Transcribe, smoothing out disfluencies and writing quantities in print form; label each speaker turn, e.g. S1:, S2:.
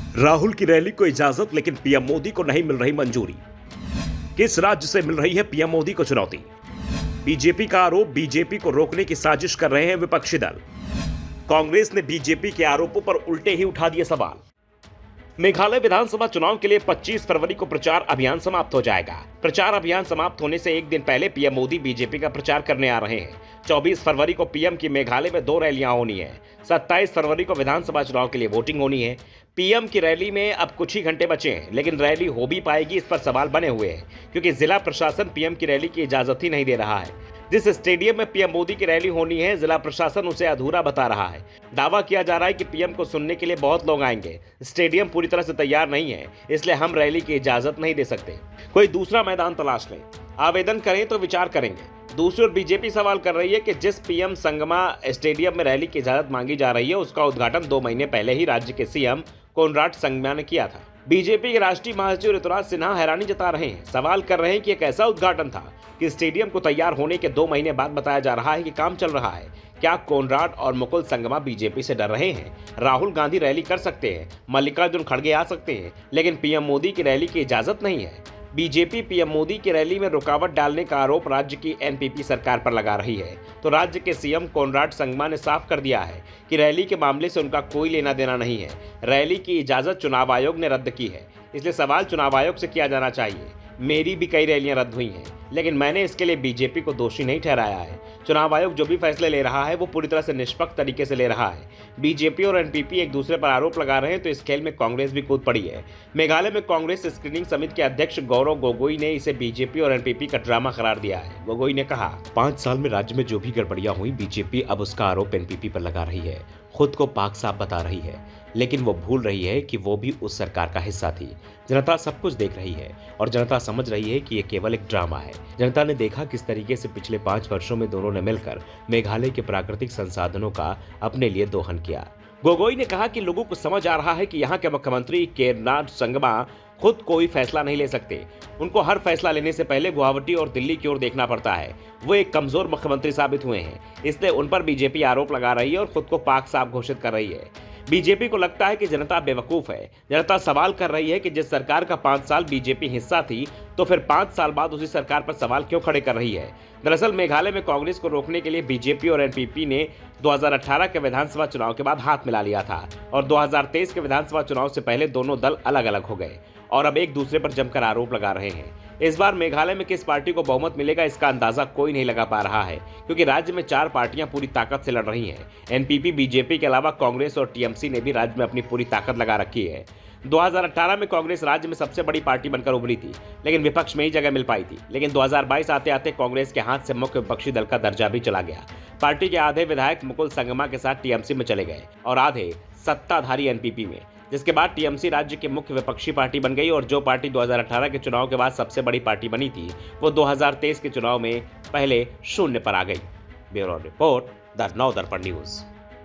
S1: राहुल की रैली को इजाजत, लेकिन पीएम मोदी को नहीं मिल रही मंजूरी। किस राज्य से मिल रही है पीएम मोदी को चुनौती? बीजेपी का आरोप, बीजेपी को रोकने की साजिश कर रहे हैं विपक्षी दल। कांग्रेस ने बीजेपी के आरोपों पर उल्टे ही उठा दिए सवाल। मेघालय विधानसभा चुनाव के लिए 25 फरवरी को प्रचार अभियान समाप्त हो जाएगा। प्रचार अभियान समाप्त होने से एक दिन पहले पीएम मोदी बीजेपी का प्रचार करने आ रहे हैं। 24 फरवरी को पीएम की मेघालय में 2 रैलियां होनी है। 27 फरवरी को विधानसभा चुनाव के लिए वोटिंग होनी है। पीएम की रैली में अब कुछ ही घंटे बचे हैं, लेकिन रैली हो भी पाएगी, इस पर सवाल बने हुए हैं, क्योंकि जिला प्रशासन पीएम की रैली की इजाजत ही नहीं दे रहा है। जिस स्टेडियम में पीएम मोदी की रैली होनी है, जिला प्रशासन उसे अधूरा बता रहा है। दावा किया जा रहा है कि पीएम को सुनने के लिए बहुत लोग आएंगे। स्टेडियम पूरी तरह से तैयार नहीं है, इसलिए हम रैली की इजाजत नहीं दे सकते। कोई दूसरा मैदान तलाश लें, आवेदन करें तो विचार करेंगे। दूसरी ओर बीजेपी सवाल कर रही है कि जिस पीएम संगमा स्टेडियम में रैली की इजाजत मांगी जा रही है, उसका उद्घाटन 2 महीने पहले ही राज्य के सीएम कोनराड संगमा ने किया था। बीजेपी के राष्ट्रीय महासचिव ऋतुराज सिन्हा हैरानी जता रहे हैं। सवाल कर रहे हैं कि एक ऐसा उद्घाटन था कि स्टेडियम को तैयार होने के 2 महीने बाद बताया जा रहा है कि काम चल रहा है। क्या कोनराड और मुकुल संगमा बीजेपी से डर रहे हैं? राहुल गांधी रैली कर सकते हैं, मल्लिकार्जुन खड़गे आ सकते हैं, लेकिन पीएम मोदी की रैली की इजाजत नहीं है। बीजेपी पीएम मोदी की रैली में रुकावट डालने का आरोप राज्य की एनपीपी सरकार पर लगा रही है, तो राज्य के सीएम कोनराड संगमा ने साफ कर दिया है कि रैली के मामले से उनका कोई लेना देना नहीं है। रैली की इजाजत चुनाव आयोग ने रद्द की है, इसलिए सवाल चुनाव आयोग से किया जाना चाहिए। मेरी भी कई रैलियां रद्द हुई हैं, लेकिन मैंने इसके लिए बीजेपी को दोषी नहीं ठहराया है। चुनाव आयोग जो भी फैसले ले रहा है, वो पूरी तरह से निष्पक्ष तरीके से ले रहा है। बीजेपी और एनपीपी एक दूसरे पर आरोप लगा रहे हैं, तो इस खेल में कांग्रेस भी कूद पड़ी है। मेघालय में कांग्रेस स्क्रीनिंग समिति के अध्यक्ष गौरव गोगोई ने इसे बीजेपी और एनपीपी का ड्रामा करार दिया है। गोगोई ने कहा, 5 साल में राज्य में जो भी गड़बड़ियां हुई, बीजेपी अब उसका आरोप एनपीपी पर लगा रही है, खुद को पाक साफ बता रही है, लेकिन वो भूल रही है कि वो भी उस सरकार का हिस्सा थी। जनता सब कुछ देख रही है और जनता समझ रही है कि ये केवल एक ड्रामा है। जनता ने देखा किस तरीके से पिछले 5 वर्षों में दोनों ने मिलकर मेघालय के प्राकृतिक संसाधनों का अपने लिए दोहन किया। गोगोई ने कहा कि लोगों को समझ आ रहा है कि यहाँ के मुख्यमंत्री कोनराड संगमा खुद कोई फैसला नहीं ले सकते। उनको हर फैसला लेने से पहले गुवाहाटी और दिल्ली की ओर देखना पड़ता है। वो एक कमजोर मुख्यमंत्री साबित हुए हैं, इसलिए उन पर बीजेपी आरोप लगा रही है और खुद को पाक साफ घोषित कर रही है। बीजेपी को लगता है कि जनता बेवकूफ है। जनता सवाल कर रही है कि जिस सरकार का 5 साल बीजेपी हिस्सा थी, तो फिर 5 साल बाद उसी सरकार पर सवाल क्यों खड़े कर रही है? दरअसल मेघालय में कांग्रेस को रोकने के लिए बीजेपी और एनपीपी ने 2018 के विधानसभा चुनाव के बाद हाथ मिला लिया था और 2023 के विधानसभा चुनाव से पहले दोनों दल अलग अलग हो गए और अब एक दूसरे पर जमकर आरोप लगा रहे हैं। इस बार मेघालय में किस पार्टी को बहुमत मिलेगा, इसका अंदाजा कोई नहीं लगा पा रहा है, क्योंकि राज्य में 4 पार्टियां पूरी ताकत से लड़ रही हैं। एनपीपी, बीजेपी के अलावा कांग्रेस और टीएमसी ने भी राज्य में अपनी पूरी ताकत लगा रखी है। 2018 में कांग्रेस राज्य में सबसे बड़ी पार्टी बनकर उभरी थी, लेकिन विपक्ष में ही जगह मिल पाई थी। लेकिन 2022 आते आते कांग्रेस के हाथ से मुख्य विपक्षी दल का दर्जा भी चला गया। पार्टी के आधे विधायक मुकुल संगमा के साथ टीएमसी में चले गए और आधे सत्ताधारी एनपीपी में, जिसके बाद टीएमसी राज्य की मुख्य विपक्षी पार्टी बन गई और जो पार्टी 2018 के चुनाव के बाद सबसे बड़ी पार्टी बनी थी, वो 2023 के चुनाव में पहले शून्य पर आ गई। ब्यूरो रिपोर्ट, द नव दर्पण न्यूज।